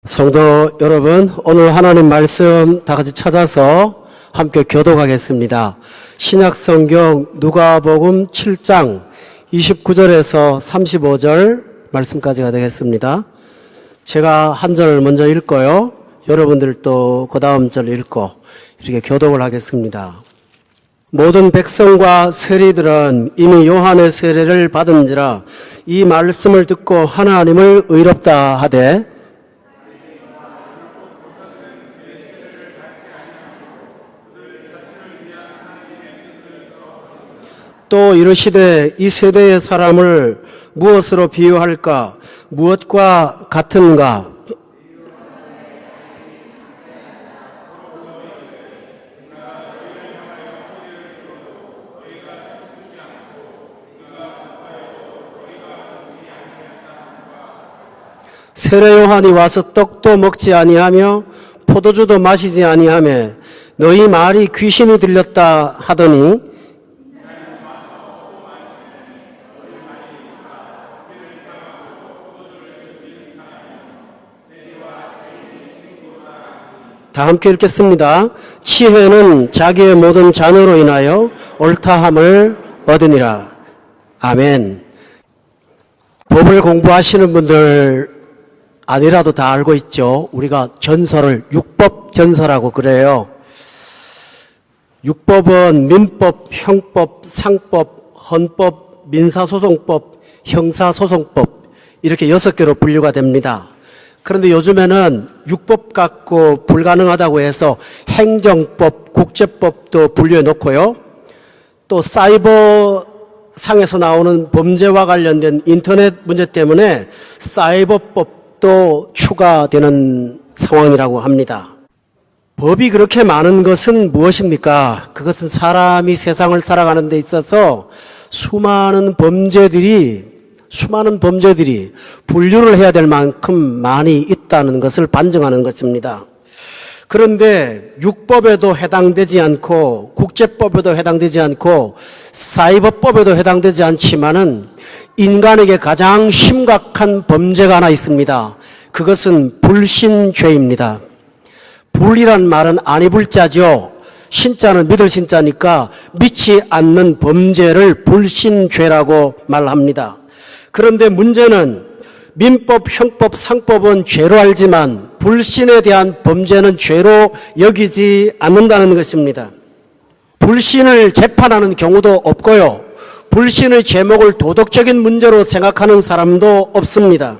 성도 여러분, 오늘 하나님 말씀 다 같이 찾아서 함께 교독하겠습니다. 신약성경 누가복음 7장 29절에서 35절 말씀까지가 되겠습니다. 제가 한 절을 먼저 읽고요. 여러분들도 그 다음 절 읽고 이렇게 교독을 하겠습니다. 모든 백성과 세리들은 이미 요한의 세례를 받은지라 이 말씀을 듣고 하나님을 의롭다 하되 또 이르시되 이 세대의 사람을 무엇으로 비유할까? 무엇과 같은가? 세례 요한이 와서 떡도 먹지 아니하며 포도주도 마시지 아니하며 너희 말이 귀신이 들렸다 하더니 다 함께 읽겠습니다. 치혜는 자기의 모든 자녀로 인하여 옳다함을 얻으니라. 아멘. 법을 공부하시는 분들 아니라도 다 알고 있죠. 우리가 전설을 율법 전설하고 그래요. 율법은 민법, 형법, 상법, 헌법, 민사소송법, 형사소송법 이렇게 6개로 분류가 됩니다. 그런데 요즘에는 율법 갖고 불가능하다고 해서 행정법, 국제법도 분류해 놓고요. 또 사이버 상에서 나오는 범죄와 관련된 인터넷 문제 때문에 사이버법도 추가되는 상황이라고 합니다. 법이 그렇게 많은 것은 무엇입니까? 그것은 사람이 세상을 살아가는 데 있어서 수많은 범죄들이 분류를 해야 될 만큼 많이 있다는 것을 반증하는 것입니다. 그런데 율법에도 해당되지 않고 국제법에도 해당되지 않고 사이버법에도 해당되지 않지만은 인간에게 가장 심각한 범죄가 하나 있습니다. 그것은 불신죄입니다. 불이란 말은 아니불자죠. 신자는 믿을 신자니까 믿지 않는 범죄를 불신죄라고 말합니다. 그런데 문제는 민법, 형법, 상법은 죄로 알지만 불신에 대한 범죄는 죄로 여기지 않는다는 것입니다. 불신을 재판하는 경우도 없고요. 불신의 제목을 도덕적인 문제로 생각하는 사람도 없습니다.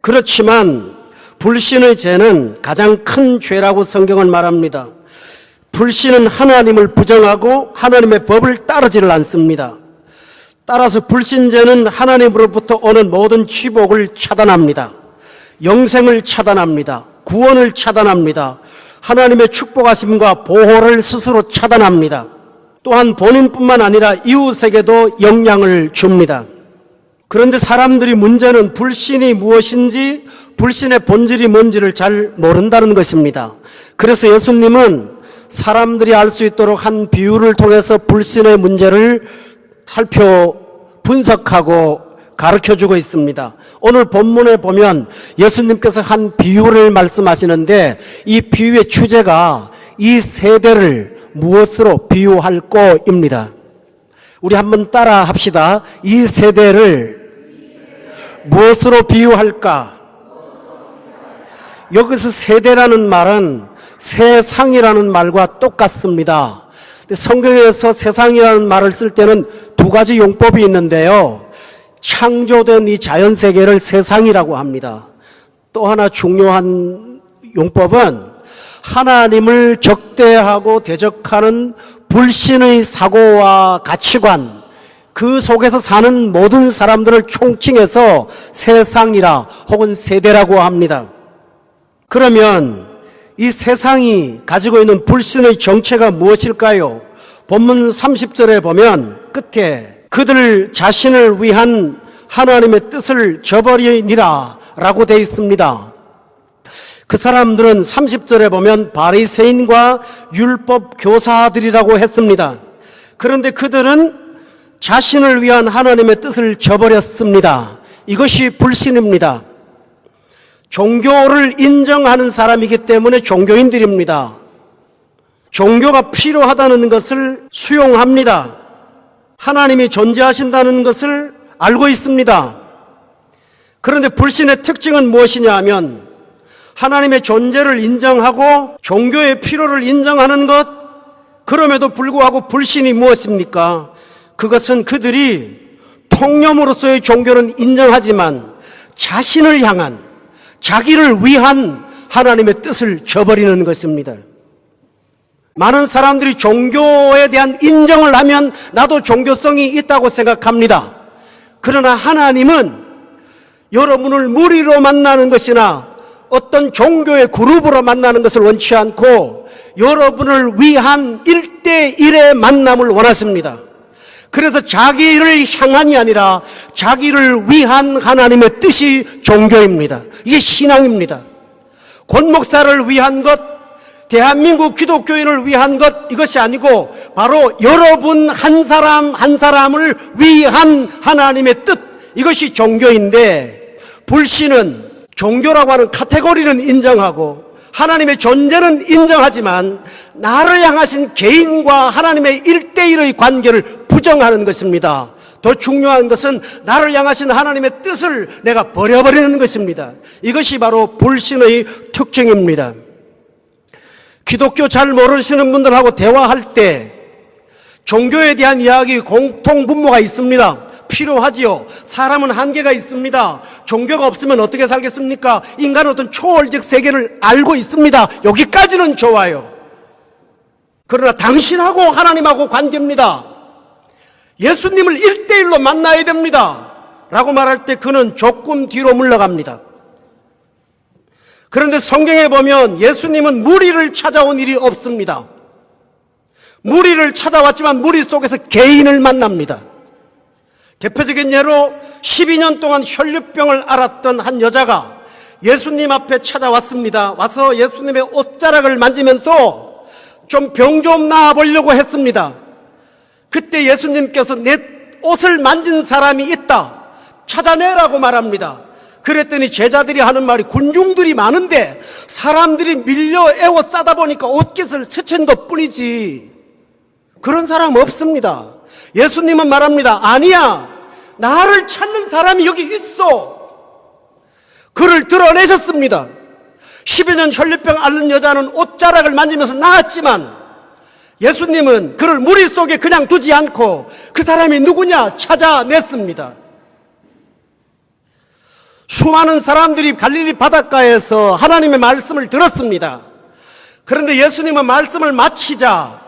그렇지만 불신의 죄는 가장 큰 죄라고 성경은 말합니다. 불신은 하나님을 부정하고 하나님의 법을 따르지를 않습니다. 따라서 불신죄는 하나님으로부터 오는 모든 축복을 차단합니다. 영생을 차단합니다. 구원을 차단합니다. 하나님의 축복하심과 보호를 스스로 차단합니다. 또한 본인뿐만 아니라 이웃에게도 영향을 줍니다. 그런데 사람들이 문제는 불신이 무엇인지 불신의 본질이 뭔지를 잘 모른다는 것입니다. 그래서 예수님은 사람들이 알 수 있도록 한 비유를 통해서 불신의 문제를 분석하고 가르쳐주고 있습니다. 오늘 본문에 보면 예수님께서 한 비유를 말씀하시는데 이 비유의 주제가 이 세대를 무엇으로 비유할 거입니다. 우리 한번 따라 합시다. 이 세대를 무엇으로 비유할까? 여기서 세대라는 말은 세상이라는 말과 똑같습니다. 성경에서 세상이라는 말을 쓸 때는 두 가지 용법이 있는데요. 창조된 이 자연세계를 세상이라고 합니다. 또 하나 중요한 용법은 하나님을 적대하고 대적하는 불신의 사고와 가치관, 그 속에서 사는 모든 사람들을 총칭해서 세상이라 혹은 세대라고 합니다. 그러면 이 세상이 가지고 있는 불신의 정체가 무엇일까요? 본문 30절에 보면 끝에 그들 자신을 위한 하나님의 뜻을 저버리니라 라고 되어 있습니다. 그 사람들은 30절에 보면 바리새인과 율법 교사들이라고 했습니다. 그런데 그들은 자신을 위한 하나님의 뜻을 저버렸습니다. 이것이 불신입니다. 종교를 인정하는 사람이기 때문에 종교인들입니다. 종교가 필요하다는 것을 수용합니다. 하나님이 존재하신다는 것을 알고 있습니다. 그런데 불신의 특징은 무엇이냐 하면 하나님의 존재를 인정하고 종교의 필요를 인정하는 것, 그럼에도 불구하고 불신이 무엇입니까? 그것은 그들이 통념으로서의 종교는 인정하지만 자신을 향한, 자기를 위한 하나님의 뜻을 저버리는 것입니다. 많은 사람들이 종교에 대한 인정을 하면 나도 종교성이 있다고 생각합니다. 그러나 하나님은 여러분을 무리로 만나는 것이나 어떤 종교의 그룹으로 만나는 것을 원치 않고 여러분을 위한 1대1의 만남을 원하십니다. 그래서 자기를 향한이 아니라 자기를 위한 하나님의 뜻이 종교입니다. 이게 신앙입니다. 권 목사를 위한 것, 대한민국 기독교인을 위한 것, 이것이 아니고 바로 여러분 한 사람 한 사람을 위한 하나님의 뜻, 이것이 종교인데, 불신은 종교라고 하는 카테고리는 인정하고 하나님의 존재는 인정하지만 나를 향하신 개인과 하나님의 1대1의 관계를 부정하는 것입니다. 더 중요한 것은 나를 향하신 하나님의 뜻을 내가 버려버리는 것입니다. 이것이 바로 불신의 특징입니다. 기독교 잘 모르시는 분들하고 대화할 때 종교에 대한 이야기 공통분모가 있습니다. 필요하지요. 사람은 한계가 있습니다. 종교가 없으면 어떻게 살겠습니까? 인간은 어떤 초월적 세계를 알고 있습니다. 여기까지는 좋아요. 그러나 당신하고 하나님하고 관계입니다. 예수님을 1대1로 만나야 됩니다. 라고 말할 때 그는 조금 뒤로 물러갑니다. 그런데 성경에 보면 예수님은 무리를 찾아온 일이 없습니다. 무리를 찾아왔지만 무리 속에서 개인을 만납니다. 대표적인 예로 12년 동안 혈류병을 앓았던 한 여자가 예수님 앞에 찾아왔습니다. 와서 예수님의 옷자락을 만지면서 좀 병 좀 나아보려고 했습니다. 그때 예수님께서 내 옷을 만진 사람이 있다, 찾아내라고 말합니다. 그랬더니 제자들이 하는 말이, 군중들이 많은데 사람들이 밀려 에워 싸다 보니까 옷깃을 스친 것뿐이지 그런 사람 없습니다. 예수님은 말합니다. 아니야, 나를 찾는 사람이 여기 있어. 그를 드러내셨습니다. 12년 혈류병 앓는 여자는 옷자락을 만지면서 나았지만 예수님은 그를 무리 속에 그냥 두지 않고 그 사람이 누구냐 찾아냈습니다. 수많은 사람들이 갈릴리 바닷가에서 하나님의 말씀을 들었습니다. 그런데 예수님은 말씀을 마치자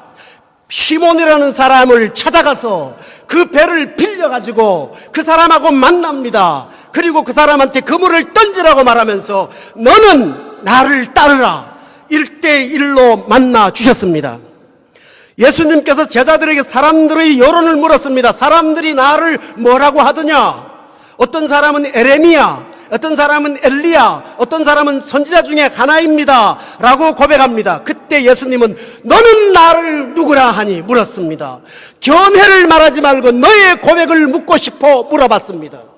시몬이라는 사람을 찾아가서 그 배를 빌려가지고 그 사람하고 만납니다. 그리고 그 사람한테 그물을 던지라고 말하면서 너는 나를 따르라, 1대1로 만나 주셨습니다. 예수님께서 제자들에게 사람들의 여론을 물었습니다. 사람들이 나를 뭐라고 하더냐? 어떤 사람은 에레미야, 어떤 사람은 엘리야, 어떤 사람은 선지자 중에 하나입니다 라고 고백합니다. 그때 예수님은 너는 나를 누구라 하니 물었습니다. 견해를 말하지 말고 너의 고백을 묻고 싶어 물어봤습니다.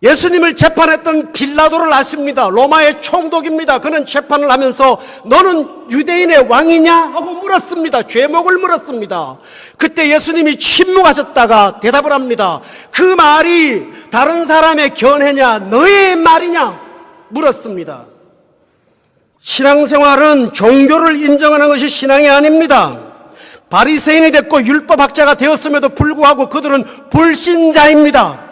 예수님을 재판했던 빌라도를 아십니다. 로마의 총독입니다. 그는 재판을 하면서 너는 유대인의 왕이냐 하고 물었습니다. 죄목을 물었습니다. 그때 예수님이 침묵하셨다가 대답을 합니다. 그 말이 다른 사람의 견해냐 너의 말이냐 물었습니다. 신앙생활은 종교를 인정하는 것이 신앙이 아닙니다. 바리새인이 됐고 율법학자가 되었음에도 불구하고 그들은 불신자입니다.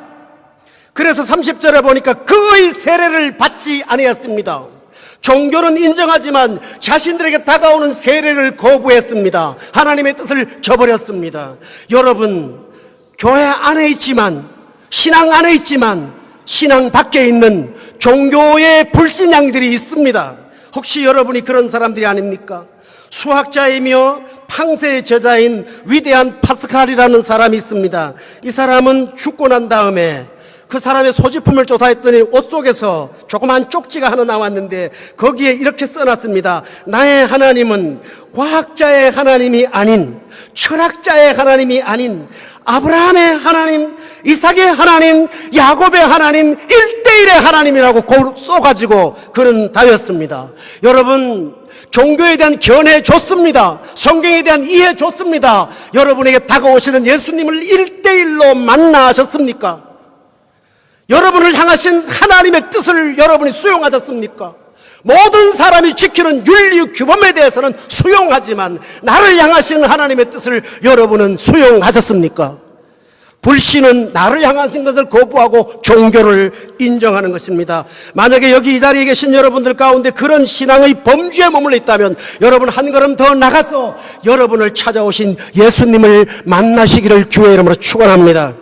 그래서 30절에 보니까 그의 세례를 받지 아니했습니다. 종교는 인정하지만 자신들에게 다가오는 세례를 거부했습니다. 하나님의 뜻을 저버렸습니다. 여러분, 교회 안에 있지만, 신앙 안에 있지만 신앙 밖에 있는 종교의 불신앙들이 있습니다. 혹시 여러분이 그런 사람들이 아닙니까? 수학자이며 팡세의 저자인 위대한 파스칼이라는 사람이 있습니다. 이 사람은 죽고 난 다음에 그 사람의 소지품을 조사했더니 옷 속에서 조그만 쪽지가 하나 나왔는데 거기에 이렇게 써놨습니다. 나의 하나님은 과학자의 하나님이 아닌, 철학자의 하나님이 아닌 아브라함의 하나님, 이삭의 하나님, 야곱의 하나님, 1대1의 하나님이라고 쏘가지고 그는 다녔습니다. 여러분, 종교에 대한 견해 좋습니다. 성경에 대한 이해 좋습니다. 여러분에게 다가오시는 예수님을 1대1로 만나셨습니까? 여러분을 향하신 하나님의 뜻을 여러분이 수용하셨습니까? 모든 사람이 지키는 윤리 규범에 대해서는 수용하지만 나를 향하신 하나님의 뜻을 여러분은 수용하셨습니까? 불신은 나를 향하신 것을 거부하고 종교를 인정하는 것입니다. 만약에 여기 이 자리에 계신 여러분들 가운데 그런 신앙의 범주에 머물러 있다면 여러분 한 걸음 더 나가서 여러분을 찾아오신 예수님을 만나시기를 주의 이름으로 축원합니다.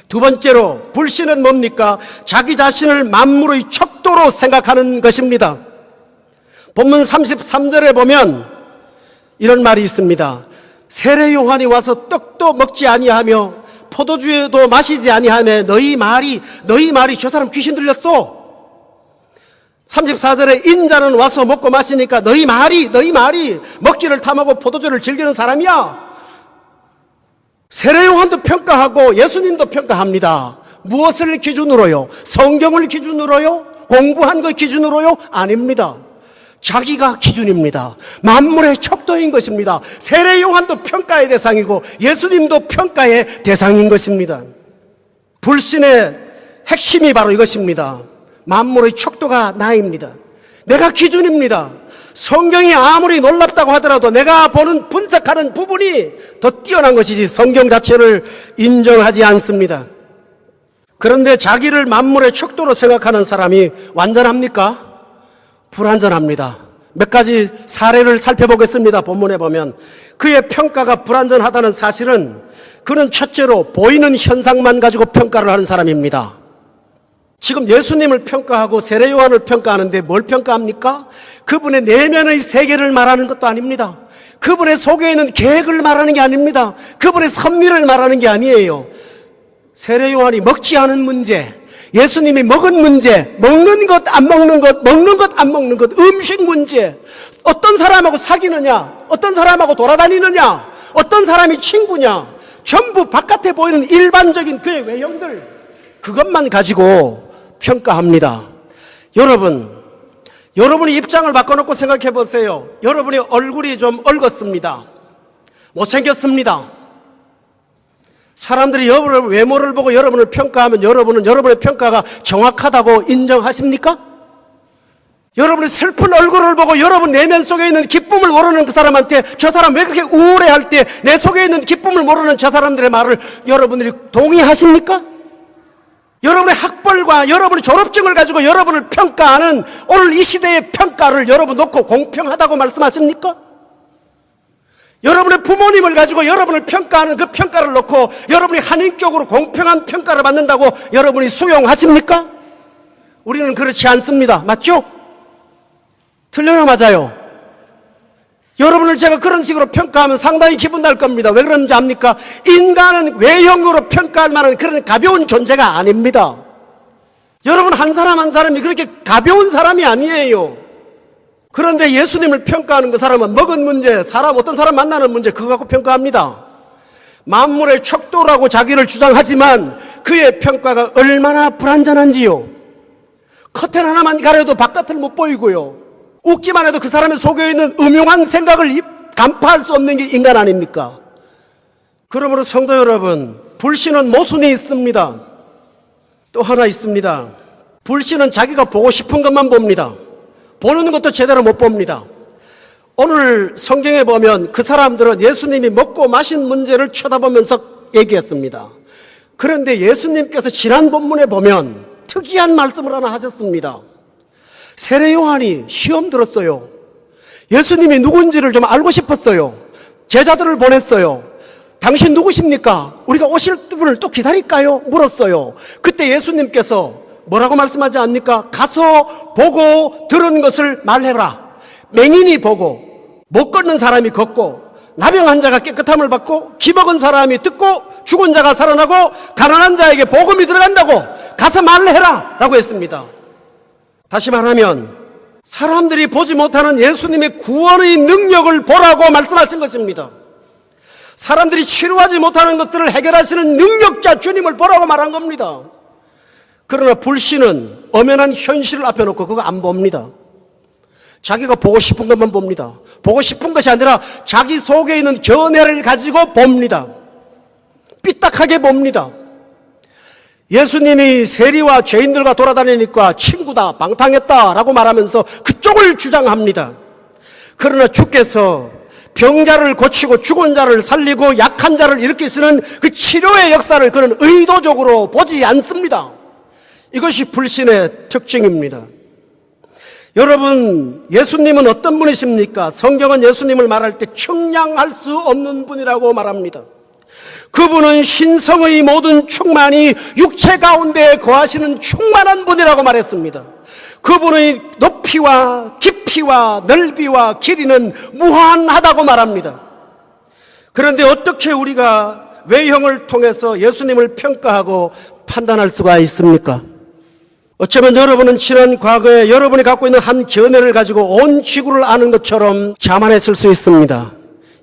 두 번째로 불신은 뭡니까? 자기 자신을 만물의 척도로 생각하는 것입니다. 본문 33절에 보면 이런 말이 있습니다. 세례 요한이 와서 떡도 먹지 아니하며 포도주도 마시지 아니하며 너희 말이 저 사람 귀신 들렸어. 34절에 인자는 와서 먹고 마시니까 너희 말이 먹기를 탐하고 포도주를 즐기는 사람이야. 세례 요한도 평가하고 예수님도 평가합니다. 무엇을 기준으로요? 성경을 기준으로요? 공부한 것 기준으로요? 아닙니다. 자기가 기준입니다. 만물의 척도인 것입니다. 세례 요한도 평가의 대상이고 예수님도 평가의 대상인 것입니다. 불신의 핵심이 바로 이것입니다. 만물의 척도가 나입니다. 내가 기준입니다. 성경이 아무리 놀랍다고 하더라도 내가 보는 분석하는 부분이 더 뛰어난 것이지 성경 자체를 인정하지 않습니다. 그런데 자기를 만물의 척도로 생각하는 사람이 완전합니까? 불완전합니다. 몇 가지 사례를 살펴보겠습니다. 본문에 보면 그의 평가가 불완전하다는 사실은 그는 첫째로 보이는 현상만 가지고 평가를 하는 사람입니다. 지금 예수님을 평가하고 세례 요한을 평가하는데 뭘 평가합니까? 그분의 내면의 세계를 말하는 것도 아닙니다. 그분의 속에 있는 계획을 말하는 게 아닙니다. 그분의 선미를 말하는 게 아니에요. 세례 요한이 먹지 않은 문제, 예수님이 먹은 문제, 먹는 것 안 먹는 것, 먹는 것 안 먹는 것, 음식 문제, 어떤 사람하고 사귀느냐, 어떤 사람하고 돌아다니느냐, 어떤 사람이 친구냐, 전부 바깥에 보이는 일반적인 그의 외형들, 그것만 가지고 평가합니다. 여러분이 입장을 바꿔놓고 생각해 보세요. 여러분의 얼굴이 좀 얼었습니다. 못생겼습니다. 사람들이 여러분의 외모를 보고 여러분을 평가하면 여러분은 여러분의 평가가 정확하다고 인정하십니까? 여러분의 슬픈 얼굴을 보고 여러분 내면 속에 있는 기쁨을 모르는 그 사람한테 저 사람 왜 그렇게 우울해할 때 내 속에 있는 기쁨을 모르는 저 사람들의 말을 여러분들이 동의하십니까? 여러분의 학벌과 여러분의 졸업증을 가지고 여러분을 평가하는 오늘 이 시대의 평가를 여러분 놓고 공평하다고 말씀하십니까? 여러분의 부모님을 가지고 여러분을 평가하는 그 평가를 놓고 여러분이 한인격으로 공평한 평가를 받는다고 여러분이 수용하십니까? 우리는 그렇지 않습니다. 맞죠? 틀려요, 맞아요? 여러분을 제가 그런 식으로 평가하면 상당히 기분 날 겁니다. 왜 그런지 압니까? 인간은 외형으로 평가할 만한 그런 가벼운 존재가 아닙니다. 여러분 한 사람 한 사람이 그렇게 가벼운 사람이 아니에요. 그런데 예수님을 평가하는 그 사람은 먹은 문제, 어떤 사람 만나는 문제 그거 갖고 평가합니다. 만물의 척도라고 자기를 주장하지만 그의 평가가 얼마나 불완전한지요. 커튼 하나만 가려도 바깥을 못 보이고요. 웃기만 해도 그 사람의 속에 있는 음흉한 생각을 간파할 수 없는 게 인간 아닙니까? 그러므로 성도 여러분, 불신은 모순이 있습니다. 또 하나 있습니다. 불신은 자기가 보고 싶은 것만 봅니다. 보는 것도 제대로 못 봅니다. 오늘 성경에 보면 그 사람들은 예수님이 먹고 마신 문제를 쳐다보면서 얘기했습니다. 그런데 예수님께서 지난 본문에 보면 특이한 말씀을 하나 하셨습니다. 세례 요한이 시험 들었어요. 예수님이 누군지를 좀 알고 싶었어요. 제자들을 보냈어요. 당신 누구십니까? 우리가 오실 분을 또 기다릴까요? 물었어요. 그때 예수님께서 뭐라고 말씀하지 않습니까? 가서 보고 들은 것을 말해라. 맹인이 보고 못 걷는 사람이 걷고 나병 환자가 깨끗함을 받고 기먹은 사람이 듣고 죽은 자가 살아나고 가난한 자에게 복음이 들어간다고 가서 말해라 라고 했습니다. 다시 말하면 사람들이 보지 못하는 예수님의 구원의 능력을 보라고 말씀하신 것입니다. 사람들이 치료하지 못하는 것들을 해결하시는 능력자 주님을 보라고 말한 겁니다. 그러나 불신은 엄연한 현실을 앞에 놓고 그거 안 봅니다. 자기가 보고 싶은 것만 봅니다. 보고 싶은 것이 아니라 자기 속에 있는 견해를 가지고 봅니다. 삐딱하게 봅니다. 예수님이 세리와 죄인들과 돌아다니니까 친구다, 방탕했다라고 말하면서 그쪽을 주장합니다. 그러나 주께서 병자를 고치고 죽은 자를 살리고 약한 자를 일으키시는 그 치료의 역사를 그는 의도적으로 보지 않습니다. 이것이 불신의 특징입니다. 여러분, 예수님은 어떤 분이십니까? 성경은 예수님을 말할 때 측량할 수 없는 분이라고 말합니다. 그분은 신성의 모든 충만이 육체 가운데 거하시는 충만한 분이라고 말했습니다. 그분의 높이와 깊이와 넓이와 길이는 무한하다고 말합니다. 그런데 어떻게 우리가 외형을 통해서 예수님을 평가하고 판단할 수가 있습니까? 어쩌면 여러분은 지난 과거에 여러분이 갖고 있는 한 견해를 가지고 온 지구를 아는 것처럼 자만했을 수 있습니다.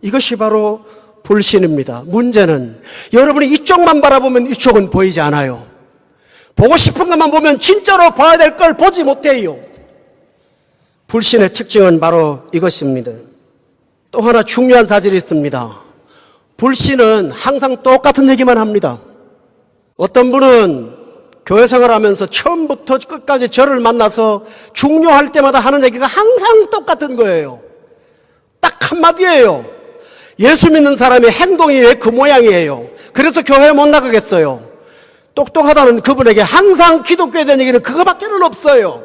이것이 바로 불신입니다. 문제는 여러분이 이쪽만 바라보면 이쪽은 보이지 않아요. 보고 싶은 것만 보면 진짜로 봐야 될 걸 보지 못해요. 불신의 특징은 바로 이것입니다. 또 하나 중요한 사실이 있습니다. 불신은 항상 똑같은 얘기만 합니다. 어떤 분은 교회 생활하면서 처음부터 끝까지 저를 만나서 중요할 때마다 하는 얘기가 항상 똑같은 거예요. 딱 한마디예요. 예수 믿는 사람의 행동이 왜 그 모양이에요? 그래서 교회에 못 나가겠어요. 똑똑하다는 그분에게 항상 기독교에 대한 얘기는 그거밖에는 없어요.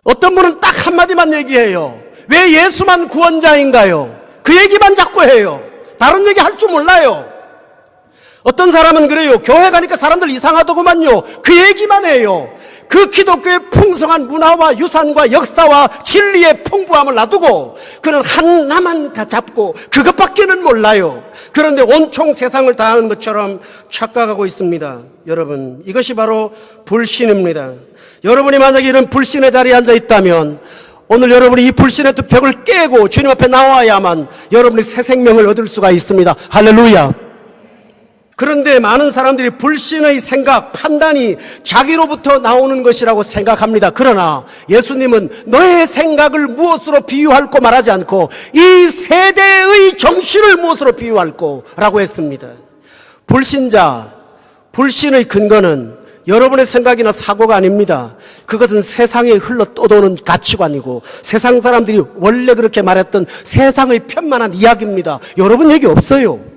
어떤 분은 딱 한마디만 얘기해요. 왜 예수만 구원자인가요? 그 얘기만 자꾸 해요. 다른 얘기 할 줄 몰라요. 어떤 사람은 그래요. 교회 가니까 사람들 이상하더구만요. 그 얘기만 해요. 그 기독교의 풍성한 문화와 유산과 역사와 진리의 풍부함을 놔두고 그는 하나만 다 잡고 그것밖에는 몰라요. 그런데 온통 세상을 다 아는 것처럼 착각하고 있습니다. 여러분, 이것이 바로 불신입니다. 여러분이 만약에 이런 불신의 자리에 앉아 있다면 오늘 여러분이 이 불신의 두 벽을 깨고 주님 앞에 나와야만 여러분이 새 생명을 얻을 수가 있습니다. 할렐루야. 그런데 많은 사람들이 불신의 생각, 판단이 자기로부터 나오는 것이라고 생각합니다. 그러나 예수님은 너의 생각을 무엇으로 비유할고 말하지 않고 이 세대의 정신을 무엇으로 비유할고 라고 했습니다. 불신자, 불신의 근거는 여러분의 생각이나 사고가 아닙니다. 그것은 세상에 흘러 떠도는 가치관이고 세상 사람들이 원래 그렇게 말했던 세상의 편만한 이야기입니다. 여러분 얘기 없어요.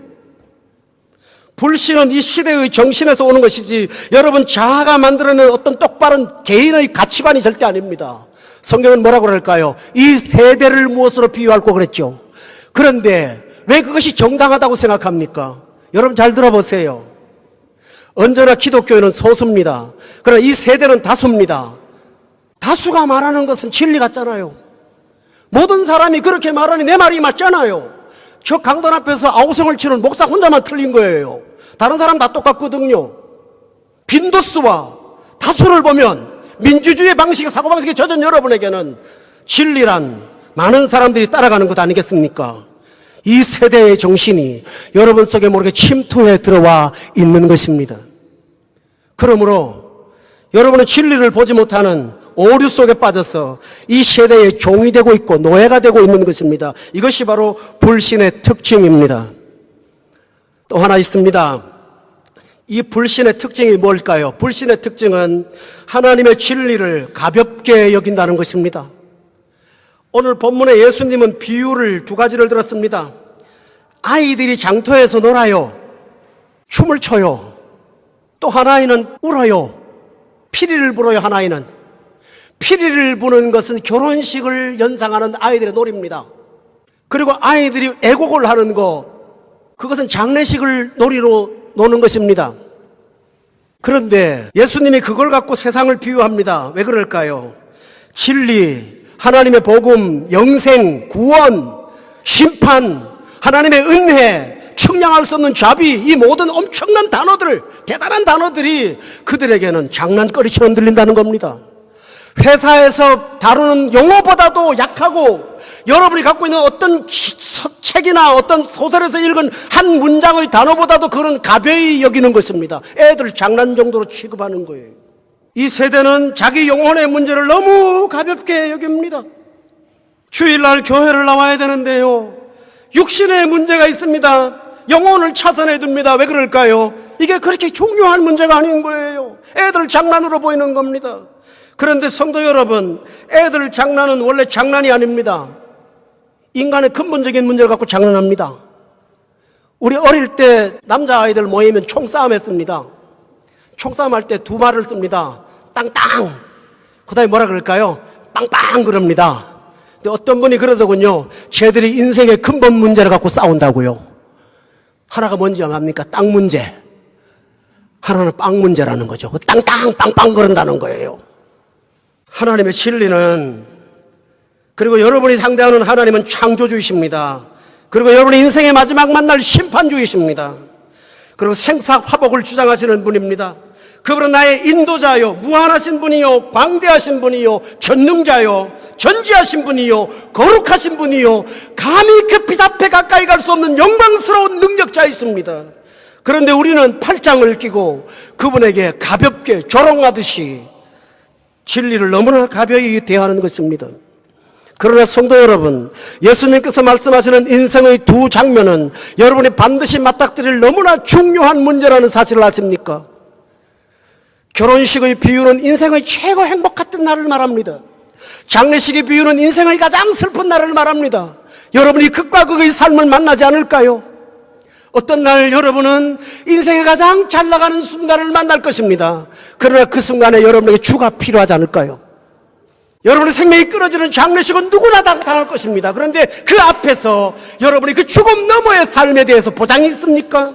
불신은 이 시대의 정신에서 오는 것이지 여러분 자아가 만들어낸 어떤 똑바른 개인의 가치관이 절대 아닙니다. 성경은 뭐라고 그럴까요? 이 세대를 무엇으로 비유할고 그랬죠. 그런데 왜 그것이 정당하다고 생각합니까? 여러분 잘 들어보세요. 언제나 기독교인은 소수입니다. 그러나 이 세대는 다수입니다. 다수가 말하는 것은 진리 같잖아요. 모든 사람이 그렇게 말하니 내 말이 맞잖아요. 저 강단 앞에서 아우성을 치는 목사 혼자만 틀린 거예요. 다른 사람 다 똑같거든요. 빈도수와 다수를 보면 민주주의 방식의 사고방식이 젖은 여러분에게는 진리란 많은 사람들이 따라가는 것 아니겠습니까? 이 세대의 정신이 여러분 속에 모르게 침투해 들어와 있는 것입니다. 그러므로 여러분은 진리를 보지 못하는 오류 속에 빠져서 이 세대의 종이 되고 있고 노예가 되고 있는 것입니다. 이것이 바로 불신의 특징입니다. 또 하나 있습니다. 이 불신의 특징이 뭘까요? 불신의 특징은 하나님의 진리를 가볍게 여긴다는 것입니다. 오늘 본문에 예수님은 비유를 두 가지를 들었습니다. 아이들이 장터에서 놀아요. 춤을 춰요. 또 하나이는 울어요. 피리를 불어요. 하나이는. 피리를 부는 것은 결혼식을 연상하는 아이들의 놀이입니다. 그리고 아이들이 애곡을 하는 거, 그것은 장례식을 놀이로 노는 것입니다. 그런데 예수님이 그걸 갖고 세상을 비유합니다. 왜 그럴까요? 진리, 하나님의 복음, 영생, 구원, 심판, 하나님의 은혜, 측량할 수 없는 자비, 이 모든 엄청난 단어들, 대단한 단어들이 그들에게는 장난거리처럼 들린다는 겁니다. 회사에서 다루는 용어보다도 약하고 여러분이 갖고 있는 어떤 책이나 어떤 소설에서 읽은 한 문장의 단어보다도 그런 가벼이 여기는 것입니다. 애들 장난 정도로 취급하는 거예요. 이 세대는 자기 영혼의 문제를 너무 가볍게 여깁니다. 주일날 교회를 나와야 되는데요, 육신의 문제가 있습니다. 영혼을 차선해 둡니다. 왜 그럴까요? 이게 그렇게 중요한 문제가 아닌 거예요. 애들 장난으로 보이는 겁니다. 그런데 성도 여러분, 애들 장난은 원래 장난이 아닙니다. 인간의 근본적인 문제를 갖고 장난합니다. 우리 어릴 때 남자아이들 모이면 총싸움 했습니다. 총싸움 할 때 두 말을 씁니다. 땅땅. 그 다음에 뭐라 그럴까요? 빵빵 그럽니다. 근데 어떤 분이 그러더군요. 쟤들이 인생의 근본 문제를 갖고 싸운다고요. 하나가 뭔지 압니까? 땅 문제. 하나는 빵 문제라는 거죠. 땅땅 빵빵 그런다는 거예요. 하나님의 진리는, 그리고 여러분이 상대하는 하나님은 창조주이십니다. 그리고 여러분의 인생의 마지막 만날 심판주이십니다. 그리고 생사화복을 주장하시는 분입니다. 그분은 나의 인도자요, 무한하신 분이요, 광대하신 분이요, 전능자요, 전지하신 분이요, 거룩하신 분이요, 감히 그 빛 앞에 가까이 갈 수 없는 영광스러운 능력자이십니다. 그런데 우리는 팔짱을 끼고 그분에게 가볍게 조롱하듯이 진리를 너무나 가벼이 대하는 것입니다. 그러나 성도 여러분, 예수님께서 말씀하시는 인생의 두 장면은 여러분이 반드시 맞닥뜨릴 너무나 중요한 문제라는 사실을 아십니까? 결혼식의 비유는 인생의 최고 행복 같은 날을 말합니다. 장례식의 비유는 인생의 가장 슬픈 날을 말합니다. 여러분이 극과 극의 삶을 만나지 않을까요? 어떤 날 여러분은 인생의 가장 잘 나가는 순간을 만날 것입니다. 그러나 그 순간에 여러분에게 주가 필요하지 않을까요? 여러분의 생명이 끊어지는 장례식은 누구나 다 당할 것입니다. 그런데 그 앞에서 여러분이 그 죽음 너머의 삶에 대해서 보장이 있습니까?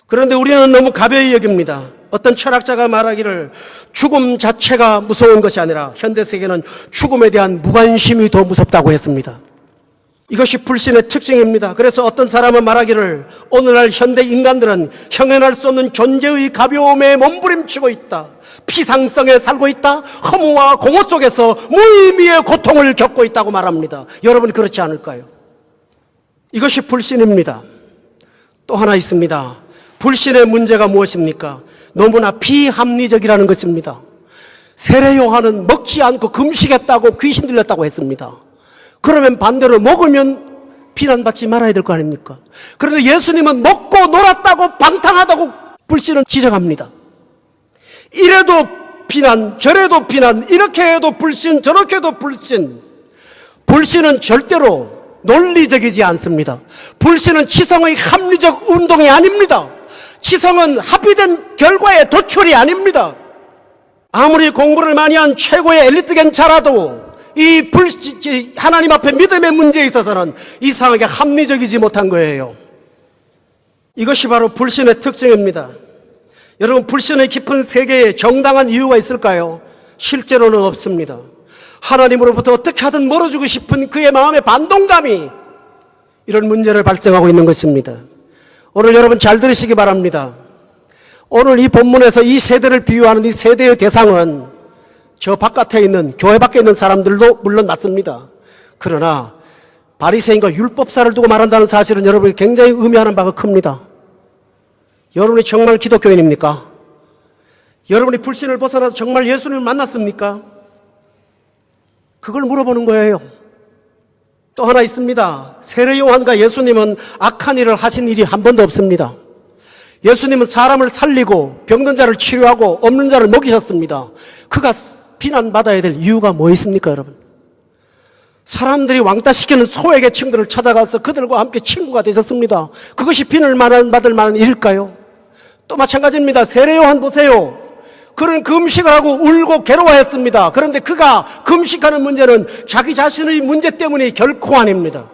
그런데 우리는 너무 가벼이 여깁니다. 어떤 철학자가 말하기를 죽음 자체가 무서운 것이 아니라 현대세계는 죽음에 대한 무관심이 더 무섭다고 했습니다. 이것이 불신의 특징입니다. 그래서 어떤 사람은 말하기를 오늘날 현대 인간들은 형연할 수 없는 존재의 가벼움에 몸부림치고 있다. 피상성에 살고 있다. 허무와 공허 속에서 무의미의 고통을 겪고 있다고 말합니다. 여러분 그렇지 않을까요? 이것이 불신입니다. 또 하나 있습니다. 불신의 문제가 무엇입니까? 너무나 비합리적이라는 것입니다. 세례 요한은 먹지 않고 금식했다고 귀신 들렸다고 했습니다. 그러면 반대로 먹으면 비난받지 말아야 될 거 아닙니까? 그런데 예수님은 먹고 놀았다고 방탕하다고 불신을 지적합니다. 이래도 비난, 저래도 비난, 이렇게 해도 불신, 저렇게 해도 불신. 불신은 절대로 논리적이지 않습니다. 불신은 지성의 합리적 운동이 아닙니다. 지성은 합의된 결과의 도출이 아닙니다. 아무리 공부를 많이 한 최고의 엘리트 괜찮아도 이 하나님 앞에 믿음의 문제에 있어서는 이상하게 합리적이지 못한 거예요. 이것이 바로 불신의 특징입니다. 여러분, 불신의 깊은 세계에 정당한 이유가 있을까요? 실제로는 없습니다. 하나님으로부터 어떻게 하든 멀어지고 싶은 그의 마음의 반동감이 이런 문제를 발생하고 있는 것입니다. 오늘 여러분 잘 들으시기 바랍니다. 오늘 이 본문에서 이 세대를 비유하는 이 세대의 대상은 저 바깥에 있는, 교회 밖에 있는 사람들도 물론 맞습니다. 그러나 바리새인과 율법사를 두고 말한다는 사실은 여러분이 굉장히 의미하는 바가 큽니다. 여러분이 정말 기독교인입니까? 여러분이 불신을 벗어나서 정말 예수님을 만났습니까? 그걸 물어보는 거예요. 또 하나 있습니다. 세례 요한과 예수님은 악한 일을 하신 일이 한 번도 없습니다. 예수님은 사람을 살리고 병든 자를 치료하고 없는 자를 먹이셨습니다. 그가 비난받아야 될 이유가 뭐 있습니까, 여러분? 사람들이 왕따시키는 소외계층들을 찾아가서 그들과 함께 친구가 되셨습니다. 그것이 비난받을 만한 일일까요? 또 마찬가지입니다. 세례 요한 보세요. 그는 금식을 하고 울고 괴로워했습니다. 그런데 그가 금식하는 문제는 자기 자신의 문제 때문이 결코 아닙니다.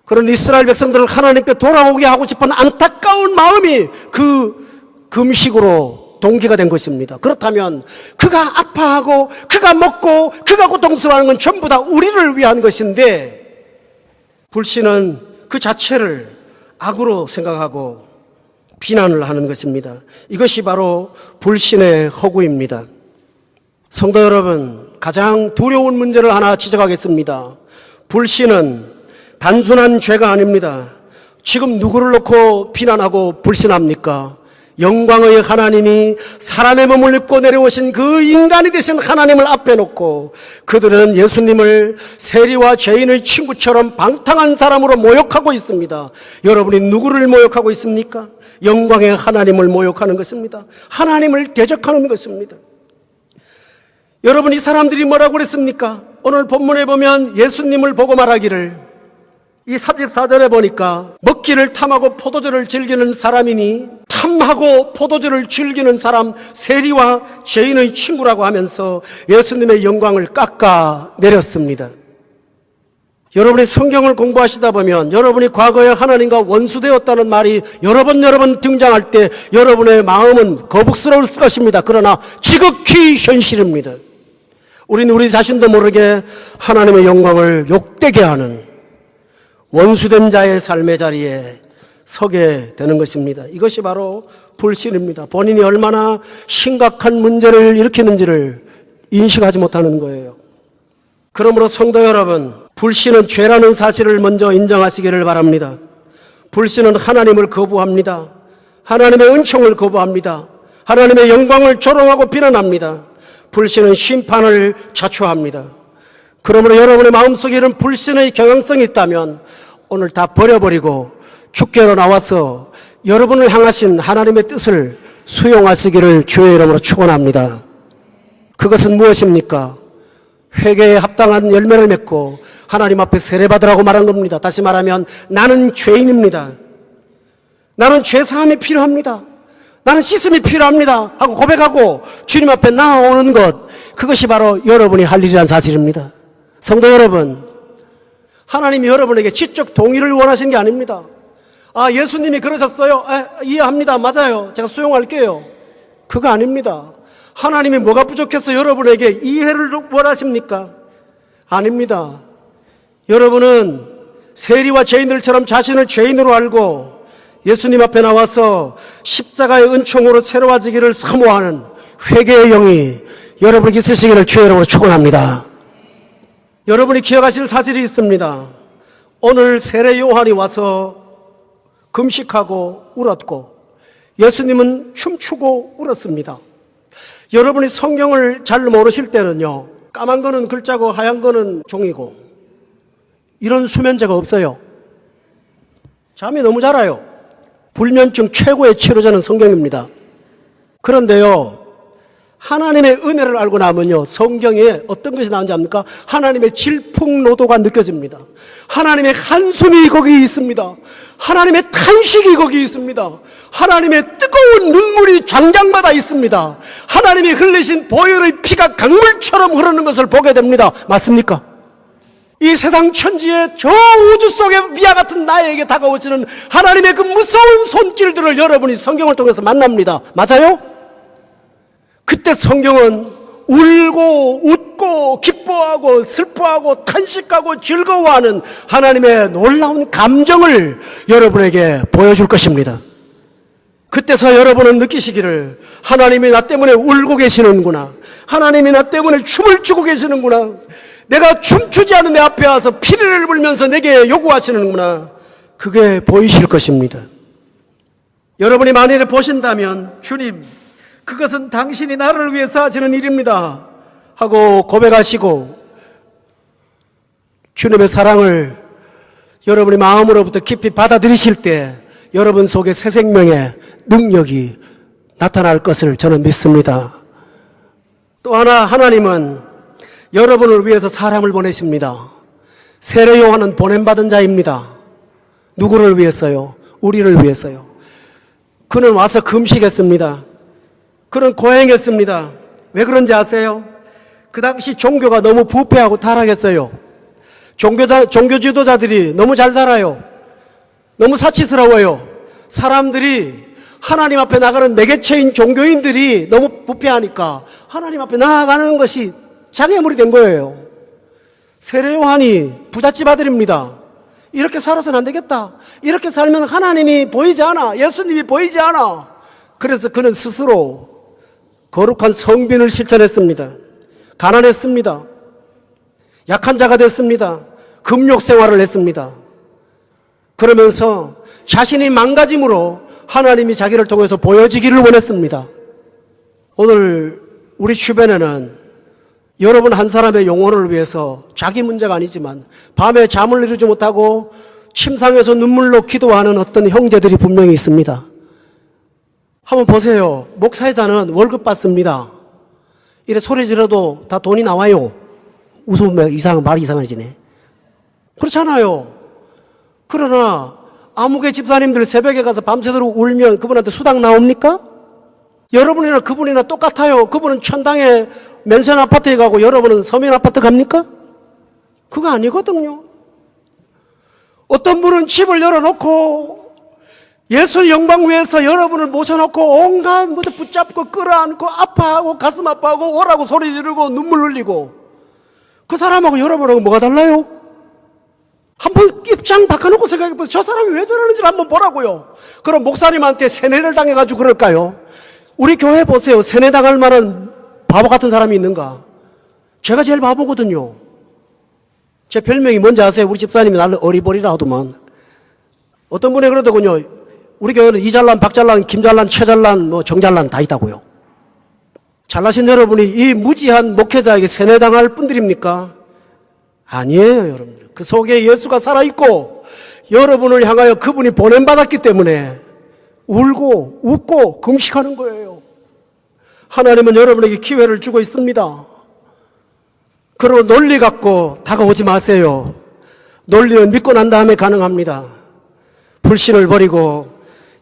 그런 이스라엘 백성들을 하나님께 돌아오게 하고 싶은 안타까운 마음이 그 금식으로 동기가 된 것입니다. 그렇다면 그가 아파하고 그가 먹고 그가 고통스러워하는 건 전부 다 우리를 위한 것인데, 불신은 그 자체를 악으로 생각하고 비난을 하는 것입니다. 이것이 바로 불신의 허구입니다. 성도 여러분, 가장 두려운 문제를 하나 지적하겠습니다. 불신은 단순한 죄가 아닙니다. 지금 누구를 놓고 비난하고 불신합니까? 영광의 하나님이 사람의 몸을 입고 내려오신 그 인간이 되신 하나님을 앞에 놓고 그들은 예수님을 세리와 죄인의 친구처럼 방탕한 사람으로 모욕하고 있습니다. 여러분이 누구를 모욕하고 있습니까? 영광의 하나님을 모욕하는 것입니다. 하나님을 대적하는 것입니다. 여러분, 이 사람들이 뭐라고 그랬습니까? 오늘 본문에 보면 예수님을 보고 말하기를, 이 34절에 보니까 먹기를 탐하고 포도주를 즐기는 사람이니, 탐하고 포도주를 즐기는 사람, 세리와 죄인의 친구라고 하면서 예수님의 영광을 깎아내렸습니다. 여러분이 성경을 공부하시다 보면 여러분이 과거에 하나님과 원수되었다는 말이 여러 번 등장할 때 여러분의 마음은 거북스러울 것입니다. 그러나 지극히 현실입니다. 우리는 우리 자신도 모르게 하나님의 영광을 욕되게 하는 원수된 자의 삶의 자리에 서게 되는 것입니다. 이것이 바로 불신입니다. 본인이 얼마나 심각한 문제를 일으키는지를 인식하지 못하는 거예요. 그러므로 성도 여러분, 불신은 죄라는 사실을 먼저 인정하시기를 바랍니다. 불신은 하나님을 거부합니다. 하나님의 은총을 거부합니다. 하나님의 영광을 조롱하고 비난합니다. 불신은 심판을 자초합니다. 그러므로 여러분의 마음속에 이런 불신의 경향성이 있다면 오늘 다 버려버리고 주께로 나와서 여러분을 향하신 하나님의 뜻을 수용하시기를 주의 이름으로 축원합니다. 그것은 무엇입니까? 회개에 합당한 열매를 맺고 하나님 앞에 세례받으라고 말한 겁니다. 다시 말하면 나는 죄인입니다. 나는 죄사함이 필요합니다. 나는 씻음이 필요합니다 하고 고백하고 주님 앞에 나아오는 것, 그것이 바로 여러분이 할 일이란 사실입니다. 성도 여러분, 하나님이 여러분에게 지적 동의를 원하시는 게 아닙니다. 아, 예수님이 그러셨어요? 이해합니다. 맞아요. 제가 수용할게요. 그거 아닙니다. 하나님이 뭐가 부족해서 여러분에게 이해를 원하십니까? 아닙니다. 여러분은 세리와 죄인들처럼 자신을 죄인으로 알고 예수님 앞에 나와서 십자가의 은총으로 새로워지기를 사모하는 회개의 영이 여러분에게 있으시기를 주의 이름으로 축원합니다. 여러분이 기억하실 사실이 있습니다. 오늘 세례 요한이 와서 금식하고 울었고 예수님은 춤추고 울었습니다. 여러분이 성경을 잘 모르실 때는요, 까만 거는 글자고 하얀 거는 종이고 이런 수면제가 없어요. 잠이 너무 잘 와요. 불면증 최고의 치료제는 성경입니다. 그런데요, 하나님의 은혜를 알고 나면요, 성경에 어떤 것이 나오는지 압니까? 하나님의 질풍노도가 느껴집니다. 하나님의 한숨이 거기 있습니다. 하나님의 탄식이 거기 있습니다. 하나님의 뜨거운 눈물이 장장마다 있습니다. 하나님이 흘리신 보혈의 피가 강물처럼 흐르는 것을 보게 됩니다. 맞습니까? 이 세상 천지에 저 우주 속에 미아 같은 나에게 다가오시는 하나님의 그 무서운 손길들을 여러분이 성경을 통해서 만납니다. 맞아요? 그때 성경은 울고 웃고 기뻐하고 슬퍼하고 탄식하고 즐거워하는 하나님의 놀라운 감정을 여러분에게 보여줄 것입니다. 그때서 여러분은 느끼시기를 하나님이 나 때문에 울고 계시는구나. 하나님이 나 때문에 춤을 추고 계시는구나. 내가 춤추지 않은 내 앞에 와서 피리를 불면서 내게 요구하시는구나. 그게 보이실 것입니다. 여러분이 만일에 보신다면 주님, 그것은 당신이 나를 위해서 하시는 일입니다 하고 고백하시고 주님의 사랑을 여러분의 마음으로부터 깊이 받아들이실 때 여러분 속에 새 생명의 능력이 나타날 것을 저는 믿습니다. 또 하나, 하나님은 여러분을 위해서 사람을 보내십니다. 세례 요한은 보냄받은 자입니다. 누구를 위해서요? 우리를 위해서요. 그는 와서 금식했습니다. 그는 고행했습니다. 왜 그런지 아세요? 그 당시 종교가 너무 부패하고 타락했어요. 종교 지도자들이 너무 잘 살아요. 너무 사치스러워요. 사람들이 하나님 앞에 나가는 매개체인 종교인들이 너무 부패하니까 하나님 앞에 나아가는 것이 장애물이 된 거예요. 세례 요한이 부잣집 아들입니다. 이렇게 살아서는 안 되겠다. 이렇게 살면 하나님이 보이지 않아. 예수님이 보이지 않아. 그래서 그는 스스로 거룩한 성빈을 실천했습니다. 가난했습니다. 약한 자가 됐습니다. 금욕 생활을 했습니다. 그러면서 자신이 망가짐으로 하나님이 자기를 통해서 보여지기를 원했습니다. 오늘 우리 주변에는 여러분 한 사람의 영혼을 위해서 자기 문제가 아니지만 밤에 잠을 이루지 못하고 침상에서 눈물로 기도하는 어떤 형제들이 분명히 있습니다. 한번 보세요. 목사회자는 월급 받습니다. 이래 소리 지르도 다 돈이 나와요. 웃으면 말이 이상해지네. 그렇잖아요. 그러나 아무개 집사님들 새벽에 가서 밤새도록 울면 그분한테 수당 나옵니까? 여러분이나 그분이나 똑같아요. 그분은 천당에 맨션 아파트에 가고 여러분은 서민 아파트 갑니까? 그거 아니거든요. 어떤 분은 집을 열어놓고 예수 영광 위해서 여러분을 모셔놓고 온갖 붙잡고 끌어안고 아파하고 가슴 아파하고 오라고 소리 지르고 눈물 흘리고 그 사람하고 여러분하고 뭐가 달라요? 한번 입장 바꿔놓고 생각해보세요. 저 사람이 왜 저러는지를 한번 보라고요. 그럼 목사님한테 세뇌를 당해가지고 그럴까요? 우리 교회 보세요. 세뇌당할 만한 바보 같은 사람이 있는가? 제가 제일 바보거든요. 제 별명이 뭔지 아세요? 우리 집사님이 나를 어리버리라 하더만. 어떤 분이 그러더군요. 우리 교회는 이잘난, 박잘난, 김잘난, 최잘난, 정잘난 다 있다고요. 잘나신 여러분이 이 무지한 목회자에게 세뇌당할 분들입니까? 아니에요, 여러분. 그 속에 예수가 살아있고 여러분을 향하여 그분이 보냄받았기 때문에 울고 웃고 금식하는 거예요. 하나님은 여러분에게 기회를 주고 있습니다. 그리고 논리 갖고 다가오지 마세요. 논리는 믿고 난 다음에 가능합니다. 불신을 버리고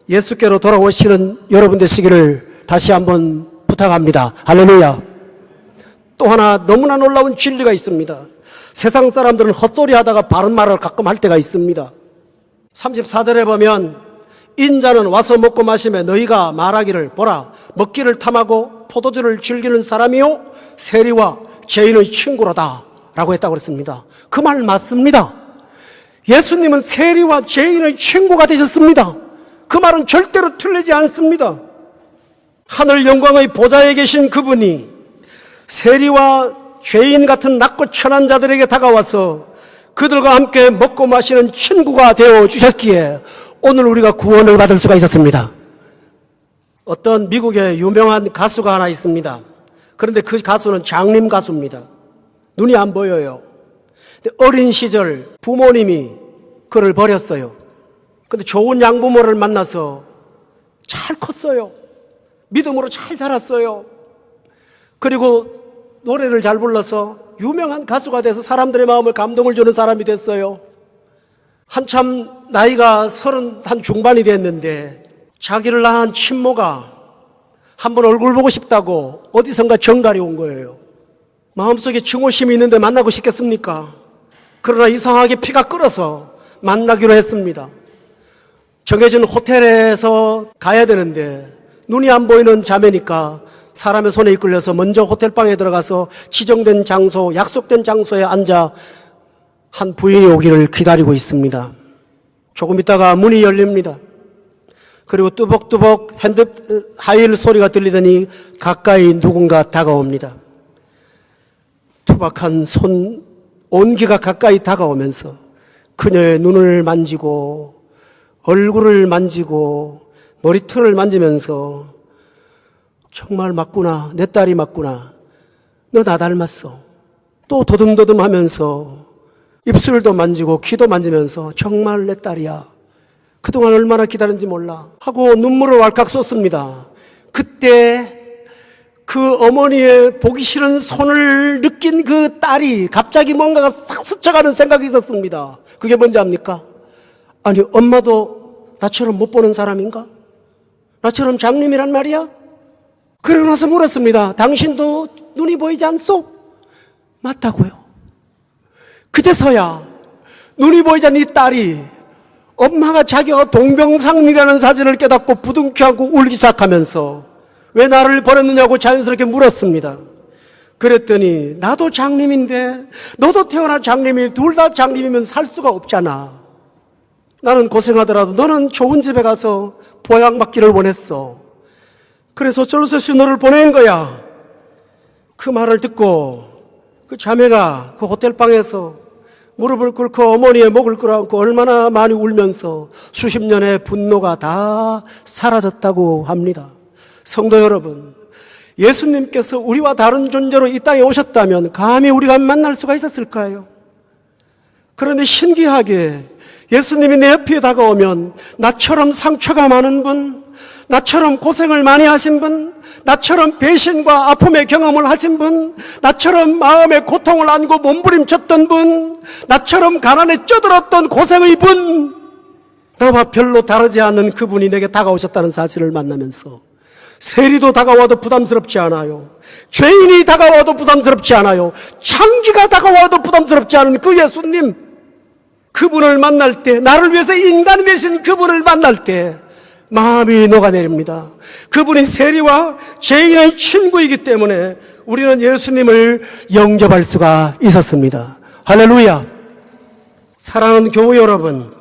예수께로 돌아오시는 여러분 되시기를 다시 한번 부탁합니다. 할렐루야. 또 하나 너무나 놀라운 진리가 있습니다. 세상 사람들은 헛소리 하다가 바른 말을 가끔 할 때가 있습니다. 34절에 보면 인자는 와서 먹고 마시며 너희가 말하기를 보라 먹기를 탐하고 포도주를 즐기는 사람이요 세리와 죄인의 친구로다 라고 했다고 그랬습니다. 그 말 맞습니다. 예수님은 세리와 죄인의 친구가 되셨습니다. 그 말은 절대로 틀리지 않습니다. 하늘 영광의 보좌에 계신 그분이 세리와 죄인 같은 낮고 천한 자들에게 다가와서 그들과 함께 먹고 마시는 친구가 되어 주셨기에 오늘 우리가 구원을 받을 수가 있었습니다. 어떤 미국의 유명한 가수가 하나 있습니다. 그런데 그 가수는 장님 가수입니다. 눈이 안 보여요. 근데 어린 시절 부모님이 그를 버렸어요. 근데 좋은 양부모를 만나서 잘 컸어요. 믿음으로 잘 자랐어요. 그리고 노래를 잘 불러서 유명한 가수가 돼서 사람들의 마음을 감동을 주는 사람이 됐어요. 한참 나이가 30 중반이 됐는데 자기를 낳은 친모가 한번 얼굴 보고 싶다고 어디선가 전갈이 온 거예요. 마음속에 증오심이 있는데 만나고 싶겠습니까? 그러나 이상하게 피가 끓어서 만나기로 했습니다. 정해진 호텔에서 가야 되는데 눈이 안 보이는 자매니까 사람의 손에 이끌려서 먼저 호텔방에 들어가서 지정된 장소, 약속된 장소에 앉아 한 부인이 오기를 기다리고 있습니다. 조금 있다가 문이 열립니다. 그리고 뚜벅뚜벅 하이힐 소리가 들리더니 가까이 누군가 다가옵니다. 투박한 온기가 가까이 다가오면서 그녀의 눈을 만지고 얼굴을 만지고 머리털을 만지면서 정말 맞구나. 내 딸이 맞구나. 너 나 닮았어. 또 더듬더듬 하면서 입술도 만지고 귀도 만지면서 정말 내 딸이야. 그동안 얼마나 기다렸는지 몰라. 하고 눈물을 왈칵 쏟습니다. 그때 그 어머니의 보기 싫은 손을 느낀 그 딸이 갑자기 뭔가가 싹 스쳐가는 생각이 있었습니다. 그게 뭔지 압니까? 아니, 엄마도 나처럼 못 보는 사람인가? 나처럼 장님이란 말이야? 그러고 나서 물었습니다. 당신도 눈이 보이지 않소? 맞다고요. 그제서야 눈이 보이지 않는 이 딸이 엄마가 자기가 동병상련이라는 사실을 깨닫고 부둥켜 안고 울기 시작하면서 왜 나를 버렸느냐고 자연스럽게 물었습니다. 그랬더니 나도 장님인데 너도 태어난 장님이 둘 다 장님이면 살 수가 없잖아. 나는 고생하더라도 너는 좋은 집에 가서 보양받기를 원했어. 그래서 어쩔 수 없이 너를 보낸 거야. 그 말을 듣고 그 자매가 그 호텔방에서 무릎을 꿇고 어머니의 목을 끌어안고 얼마나 많이 울면서 수십 년의 분노가 다 사라졌다고 합니다. 성도 여러분, 예수님께서 우리와 다른 존재로 이 땅에 오셨다면 감히 우리가 만날 수가 있었을까요? 그런데 신기하게 예수님이 내 옆에 다가오면 나처럼 상처가 많은 분, 나처럼 고생을 많이 하신 분, 나처럼 배신과 아픔의 경험을 하신 분, 나처럼 마음의 고통을 안고 몸부림쳤던 분, 나처럼 가난에 쪄들었던 고생의 분, 나와 별로 다르지 않은 그분이 내게 다가오셨다는 사실을 만나면서 세리도 다가와도 부담스럽지 않아요. 죄인이 다가와도 부담스럽지 않아요. 창기가 다가와도 부담스럽지 않은 그 예수님, 그분을 만날 때, 나를 위해서 인간이 되신 그분을 만날 때 마음이 녹아내립니다. 그분이 세리와 죄인의 친구이기 때문에 우리는 예수님을 영접할 수가 있었습니다. 할렐루야. 사랑하는 교우 여러분,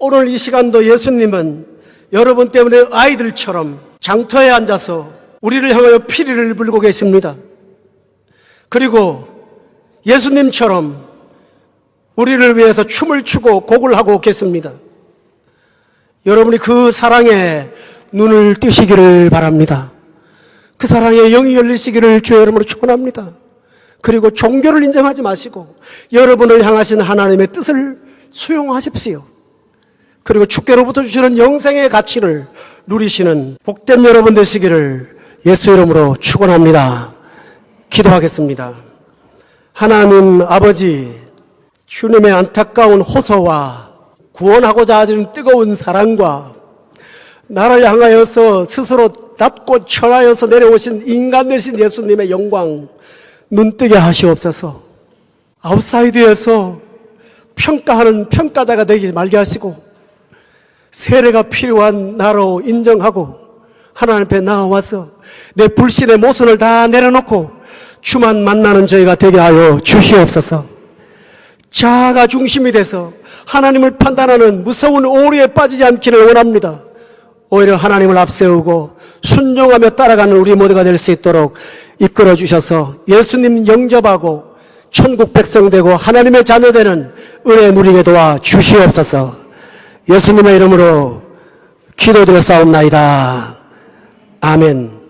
오늘 이 시간도 예수님은 여러분 때문에 아이들처럼 장터에 앉아서 우리를 향하여 피리를 불고 계십니다. 그리고 예수님처럼 우리를 위해서 춤을 추고 곡을 하고 계십니다. 여러분이 그 사랑에 눈을 뜨시기를 바랍니다. 그 사랑에 영이 열리시기를 주의 이름으로 축원합니다. 그리고 종교를 인정하지 마시고 여러분을 향하신 하나님의 뜻을 수용하십시오. 그리고 주께로부터 주시는 영생의 가치를 누리시는 복된 여러분 되시기를 예수 이름으로 축원합니다. 기도하겠습니다. 하나님 아버지, 주님의 안타까운 호소와 구원하고자 하시는 뜨거운 사랑과 나를 향하여서 스스로 낮고 천하여서 내려오신 인간 되신 예수님의 영광 눈뜨게 하시옵소서. 아웃사이드에서 평가하는 평가자가 되지 말게 하시고 세례가 필요한 나로 인정하고 하나님 앞에 나와서 내 불신의 모순을 다 내려놓고 주만 만나는 저희가 되게 하여 주시옵소서. 자아가 중심이 돼서 하나님을 판단하는 무서운 오류에 빠지지 않기를 원합니다. 오히려 하나님을 앞세우고 순종하며 따라가는 우리 모두가 될 수 있도록 이끌어 주셔서 예수님 영접하고 천국 백성 되고 하나님의 자녀 되는 은혜 누리게 도와 주시옵소서. 예수님의 이름으로 기도드렸사옵나이다. 아멘.